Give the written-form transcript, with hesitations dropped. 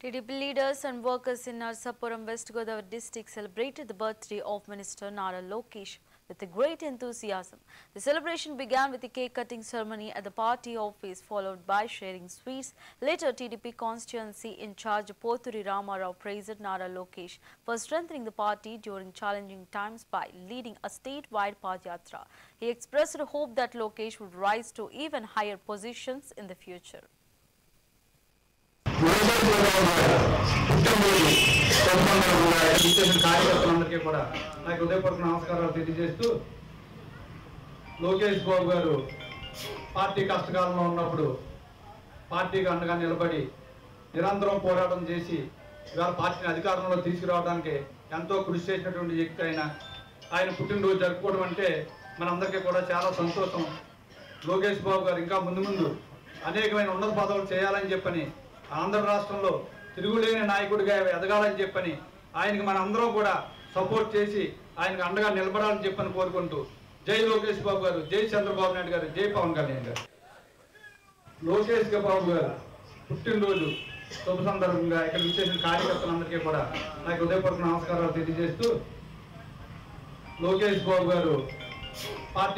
TDP leaders and workers in Narsapuram, West Godavari district celebrated the birthday of Minister Nara Lokesh with a great enthusiasm. The celebration began with a cake-cutting ceremony at the party office, followed by sharing sweets. Later, TDP constituency in charge Pothuri Ramarao praised Nara Lokesh for strengthening the party during challenging times by leading a statewide Padayatra. He expressed hope that Lokesh would rise to even higher positions in the future. కార్యకర్తలందరికీ కూడా నాకు హృదయపూర్వక నమస్కారాలు తెలియజేస్తూ లోకేష్ బాబు గారు party కష్టకాలంలో ఉన్నప్పుడు పార్టీకి అండగా నిలబడి నిరంతరం పోరాటం చేసి ఇవాళ పార్టీని అధికారంలో తీసుకురావడానికి ఎంతో కృషి చేసినటువంటి వ్యక్తి ఆయన పుట్టినరోజు జరుపుకోవడం అంటే మనందరికీ కూడా చాలా సంతోషం. లోకేష్ బాబు గారు ఇంకా ముందు అనేకమైన ఉన్నత పదవులు చేయాలని చెప్పని ఆంధ్ర రాష్ట్రంలో తిరుగులేని నాయకుడిగా ఎదగాలని చెప్పని ఆయనకి మన అందరం కూడా సపోర్ట్ చేసి ఆయనకు అండగా నిలబడాలని చెప్పని కోరుకుంటూ జై లోకేష్ బాబు గారు, జై చంద్రబాబు నాయుడు గారు, జై పవన్ కళ్యాణ్ గారు. లోకేష్ బాబు గారు పుట్టినరోజు శుభ సందర్భంగా ఇక్కడ విచ్చేసిన కార్యకర్తలందరికీ కూడా నాకు హృదయపూర్వక నమస్కారాలు తెలియజేస్తూ లోకేష్ బాబు గారు పార్టీ